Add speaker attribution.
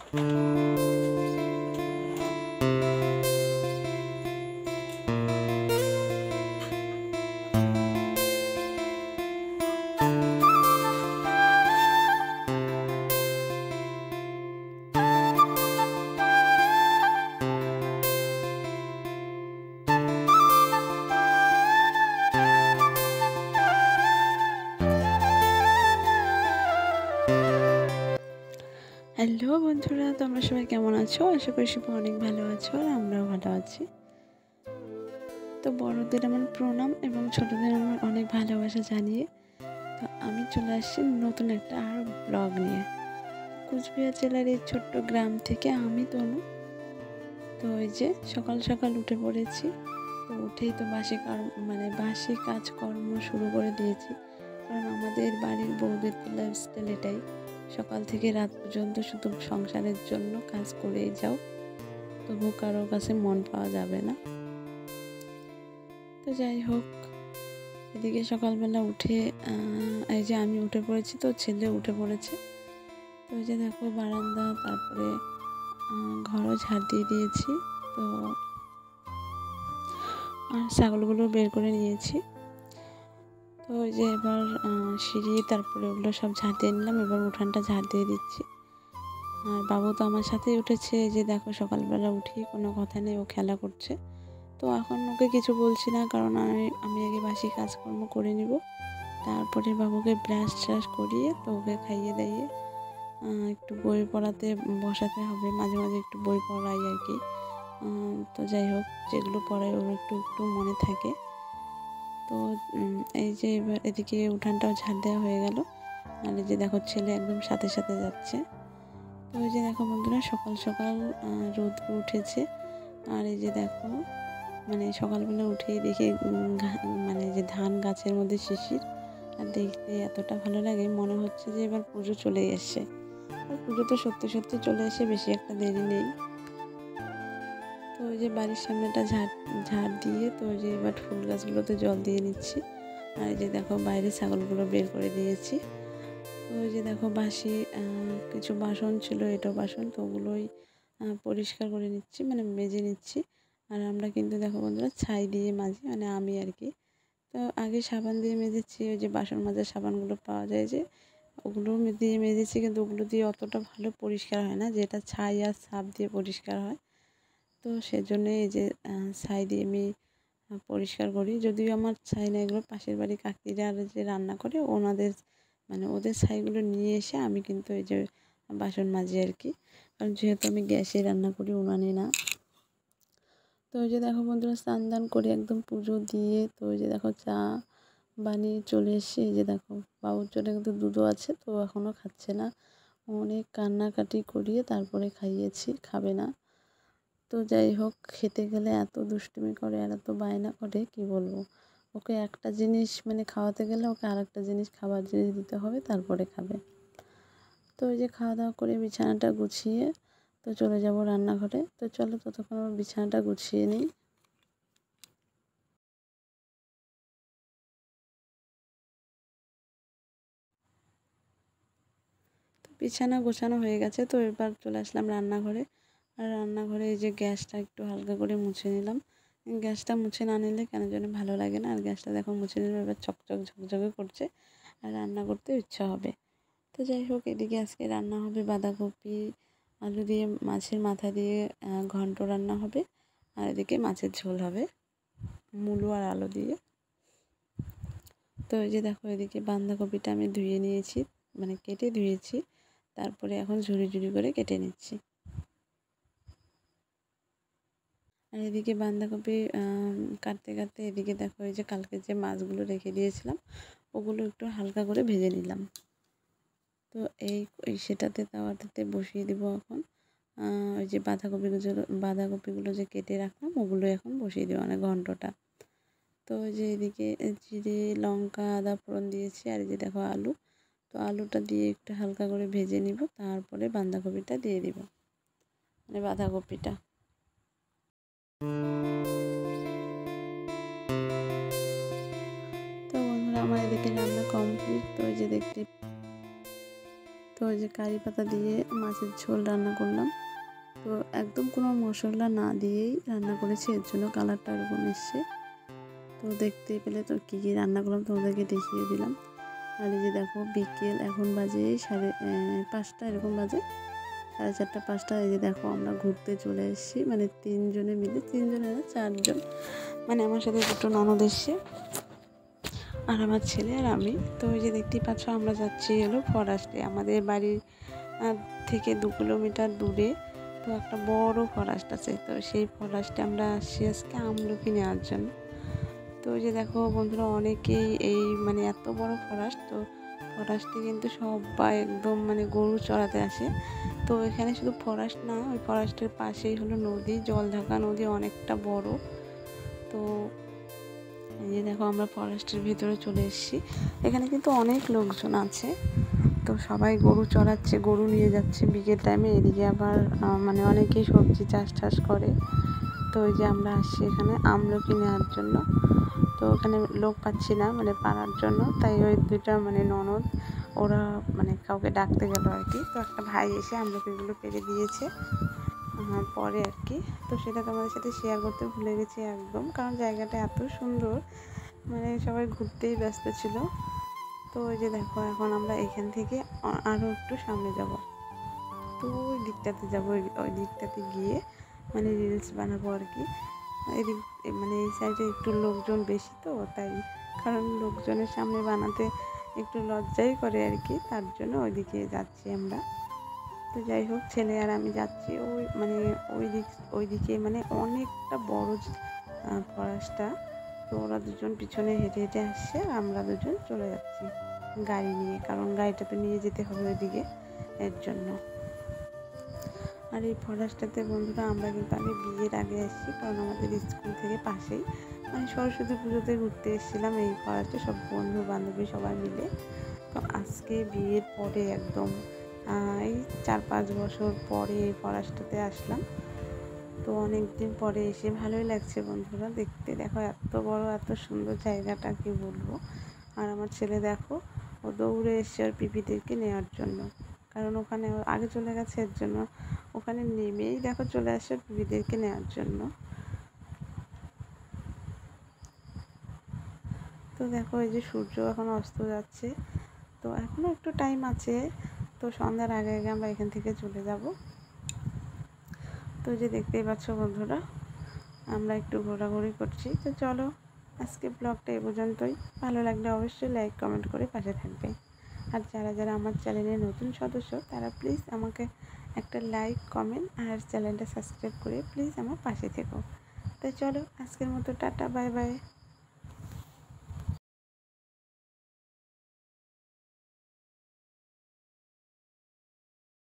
Speaker 1: Hello বন্ধুরা, তোমরা সবাই কেমন আছো? আশা করি সবাই অনেক ভালো আছো আর আমরাও ভালো আছি। তো বড়দের আমার প্রণাম এবং ছোটদের আমার অনেক ভালোবাসা জানিয়ে তো আমি চলে আসছি নতুন একটা আর ব্লগ নিয়ে। কুচবিহার জেলার এই ছোট্ট গ্রাম থেকে আমি তনু। তো ওই যে সকাল সকাল উঠে পড়েছি। তো উঠেই তো বাসি কাজকর্ম শুরু করে দিয়েছি, কারণ আমাদের বাড়ির বউদের তো লাইফস্টাইল এটাই, সকাল থেকে রাত পর্যন্ত শুধু সংসারের জন্য কাজ করেই যাও, তবু কারোর কাছে মন পাওয়া যাবে না। তো যাই হোক, এদিকে সকালবেলা উঠে এই যে আমি উঠে পড়েছি, তো ছেলে উঠে পড়েছে। তো এই যে দেখো বারান্দা, তারপরে ঘরও ঝাড় দিয়ে দিয়েছি। তো আর ছাগলগুলো বের করে নিয়েছি। তো ওই যে এবার সিঁড়ি, তারপরে ওগুলো সব ঝাড় দিয়ে নিলাম। এবার উঠানটা ঝাড় দিয়ে দিচ্ছি। আর বাবু তো আমার সাথেই উঠেছে। এই যে দেখো সকালবেলা উঠি কোনো কথা নেই, ও খেলা করছে। তো এখন ওকে কিছু বলছি না, কারণ আমি আগে বাসি কাজকর্ম করে নিব, তারপরে বাবুকে ব্রাশ ট্রাশ করিয়ে তো ওকে খাইয়ে দাইয়ে একটু বই পড়াতে বসাতে হবে। মাঝে মাঝে একটু বই পড়াই আর কি। তো যাই হোক, যেগুলো পড়াই ওর একটু একটু মনে থাকে। তো এই যে এবার এদিকে উঠানটাও ঝাড় দেওয়া হয়ে গেল। আর এই যে দেখো ছেলে একদম সাথে সাথে যাচ্ছে। তো এই যে দেখো বন্ধুরা, সকাল সকাল রোদ উঠেছে। আর এই যে দেখো সকালবেলা উঠেই দেখি যে ধান গাছের মধ্যে শিশির, আর দেখতে এতটা ভালো লাগে, মনে হচ্ছে যে এবার পুজো চলে এসছে। আর পুজো তো সত্যি সত্যি চলে এসে, বেশি একটা দেরি নেই। তো ওই যে বাড়ির সামনেটা ঝাড় দিয়ে তো ওই যে এবার ফুল গাছগুলোতে জল দিয়ে নিচ্ছি। আর এই যে দেখো বাইরে ছাগলগুলো বের করে দিয়েছি। তো ওই যে দেখো বাসি কিছু বাসন ছিল, এঁটো বাসন, তো ওগুলোই পরিষ্কার করে নিচ্ছি, মেজে নিচ্ছি। আর আমরা কিন্তু দেখো বন্ধুরা ছাই দিয়ে মাজি, আমি আর কি। তো আগে সাবান দিয়ে মেজেছি, ওই যে বাসন মাজার সাবানগুলো পাওয়া যায়, যে ওগুলো দিয়ে মেজেছি, কিন্তু ওগুলো দিয়ে অতটা ভালো পরিষ্কার হয় না, যেটা ছাই আর সার্ফ দিয়ে পরিষ্কার হয়। তো সেজন্য এই যে ছাই দিয়ে আমি পরিষ্কার করি। যদিও আমার ছাই না, এগুলো পাশের বাড়ি কাকিরা যে রান্না করে ওনাদের ওদের ছাইগুলো নিয়ে এসে আমি কিন্তু এই যে বাসন মাজি আর কি, কারণ যেহেতু আমি গ্যাসে রান্না করি, উনানে না। তো ওই যে দেখো বন্ধুরা, স্নান দান করে একদম পুজো দিয়ে তো ওই যে দেখো চা বানিয়ে চলে এসে, এই যে দেখো বাবুর জন্য কিন্তু দুধও আছে, তো এখনও খাচ্ছে না। অনেক কান্নাকাটি করিয়ে তারপরে খাইয়েছি, খাবে না। তো যাই হোক, খেতে গেলে এত দুষ্টুমি করে আর এত বায়না করে, কি বলবো। ওকে একটা জিনিস খাওয়াতে গেলে ওকে আরেকটা জিনিস, খাবার জিনিস দিতে হবে, তারপরে খাবে। তো ওই যে খাওয়া দাওয়া করে বিছানাটা গুছিয়ে তো চলে যাব রান্নাঘরে। তো চলো ততক্ষণ আমার বিছানাটা গুছিয়ে নিই। তো বিছানা গোছানো হয়ে গেছে, তো এবার চলে আসলাম রান্নাঘরে। আর রান্নাঘরে এই যে গ্যাসটা একটু হালকা করে মুছে নিলাম। গ্যাসটা মুছে না নিলে কেন যেন ভালো লাগে না। আর গ্যাসটা দেখো মুছে নিলাম, এবার চকচক ঝকঝকে করছে, আর রান্না করতে ইচ্ছা হবে। তো যাই হোক, এদিকে আজকে রান্না হবে বাঁধাকপি আলু দিয়ে, মাছের মাথা দিয়ে ঘন্ট রান্না হবে। আর এদিকে মাছের ঝোল হবে মূলো আর আলু দিয়ে। তো এই যে দেখো, এদিকে বাঁধাকপিটা আমি ধুয়ে নিয়েছি, কেটে ধুয়েছি, তারপরে এখন ঝুড়ি ঝুড়ি করে কেটে নিচ্ছি। আর এদিকে বাঁধাকপি কাটতে কাটতে এদিকে দেখো, এই যে কালকে যে মাছগুলো রেখে দিয়েছিলাম ওগুলো একটু হালকা করে ভেজে নিলাম। তো সেটাতে তাওয়াটাতে বসিয়ে দিব এখন। ওই যে বাঁধাকপিগুলো যে কেটে রাখলাম ওগুলো এখন বসিয়ে দেবো, ঘন্টটা। তো ওই যে এদিকে জিরে লঙ্কা আদা ফোড়ন দিয়েছি, আর এই যে দেখো আলু। তো আলুটা দিয়ে একটু হালকা করে ভেজে নিব, তারপরে বাঁধাকপিটা দিয়ে দিব, বাঁধাকপিটা। তো বন্ধুরা, আমার এদিকে রান্না কমপ্লিট। তো ওই যে তো ওই যে কারি পাতা দিয়ে মাছের ঝোল রান্না করলাম। তো একদম কোনো মশলা না দিয়েই রান্না করেছি, এর জন্য কালারটা এরকম এসছে। তো দেখতেই পেলে তো কী কী রান্না করলাম তোমাদেরকে দেখিয়ে দিলাম। আর এই যে দেখো বিকেল এখন বাজে 5:30 এরকম বাজে, 4:30 5টা। এই যে দেখো আমরা ঘুরতে চলে এসেছি, মানে 3 জনে মিলে, 3 জনে না 4 জন, মানে আমার সাথে 2টো ননদ এসছে আর আমার ছেলে আর আমি। তো ওই যে দেখতেই পাচ্ছ আমরা যাচ্ছি হলো ফরেস্টে, আমাদের বাড়ির থেকে 2 কিলোমিটার দূরে। তো একটা বড় ফরেস্ট আছে, তো সেই ফরেস্টে আমরা আসছি আজকে আমলকি নেওয়ার জন্য। তো ওই যে দেখো বন্ধুরা, অনেকেই এই মানে এত বড় ফরেস্ট, তো ফরেস্টে কিন্তু সবাই একদম মানে গরু চড়াতে আসে। তো এখানে শুধু ফরেস্ট না, ওই ফরেস্টের পাশেই হলো নদী, জলঢাকা নদী, অনেকটা বড়। তো এই যে দেখো আমরা ফরেস্টের ভিতরে চলে এসেছি। এখানে কিন্তু অনেক লোকজন আছে, তো সবাই গরু চড়াচ্ছে, গরু নিয়ে যাচ্ছে বিকেল টাইমে। এদিকে আবার মানে অনেকেই সবজি চাষ করে। তো ওই যে আমরা আসছি এখানে আমলকি নেওয়ার জন্য। তো ওখানে লোক পাচ্ছি না মানে পাড়ার জন্য, তাই ওই 2টা মানে ননদ ওরা মানে কাউকে ডাকতে গেল আর কি। তো একটা ভাই এসে আমলকিগুলো পেরে দিয়েছে পরে আর কি। তো সেটা তোমাদের সাথে শেয়ার করতে ভুলে গেছি একদম, কারণ জায়গাটা এত সুন্দর, মানে সবাই ঘুরতেই ব্যস্ত ছিল। তো ওই যে দেখো এখন আমরা এখান থেকে আরও একটু সামনে যাব। তো ওই দিকটাতে যাবো, ওই দিকটাতে গিয়ে মানে রিলস বানাবো আর কি। এদিক মানে এই সাইডে একটু লোকজন বেশি, তো তাই, কারণ লোকজনের সামনে বানাতে একটু লজ্জাই করে আর কি, তার জন্য ওইদিকে যাচ্ছি আমরা। তো যাই হোক, ছেলে আর আমি যাচ্ছি ওই মানে ওইদিকে মানে অনেকটা বড় ফরেস্টটা। তো ওরা 2জন পিছনে হেঁটে হেঁটে আসছে, আমরা 2জন চলে যাচ্ছি গাড়ি নিয়ে, কারণ গাড়িটা তো নিয়ে যেতে হবে ওইদিকে, এর জন্য। আর এই ফরেস্টটাতে বন্ধুরা আমরা কিন্তু আগে বিয়ের আগে এসেছি, কারণ আমাদের স্কুল থেকে পাশেই, মানে সরস্বতী পুজোতে ঘুরতে এসেছিলাম এই ফরেস্টে সব বন্ধু বান্ধবী সবাই মিলে। তো আজকে বিয়ের পরে একদম এই 4-5 বছর পরে এই ফরেস্টটাতে আসলাম। তো অনেক দিন পরে এসে ভালোই লাগছে বন্ধুরা দেখতে। দেখো এত বড় এত সুন্দর জায়গাটা, কি বলবো। আর আমার ছেলে দেখো, ও দৌড়ে এসছে ওর পিপিদেরকে নেওয়ার জন্য, কারণ ওখানে আগে চলে গেছে, এর জন্য ওখানে নেমেই দেখো চলে আসে পিপিদেরকে নেওয়ার জন্য। তো দেখো এই যে সূর্য এখন অস্ত যাচ্ছে, তো এখনও একটু টাইম আছে। তো সন্ধ্যার আগে আগে আমরা এখান থেকে চলে যাব। তো যে দেখতেই পাচ্ছ বন্ধুরা, আমরা একটু ঘোরাঘুরি করছি। তো চলো আজকে ব্লগটা এ পর্যন্তই। ভালো লাগলে অবশ্যই লাইক কমেন্ট করে পাশে থাকবে। আর যারা যারা আমার চ্যানেলের নতুন সদস্য, তারা প্লিজ আমাকে একটা লাইক কমেন্ট আর চ্যানেলটা সাবস্ক্রাইব করে প্লিজ আমার পাশে থেকো। তো চলো আজকের মতো টাটা, বাই বাই।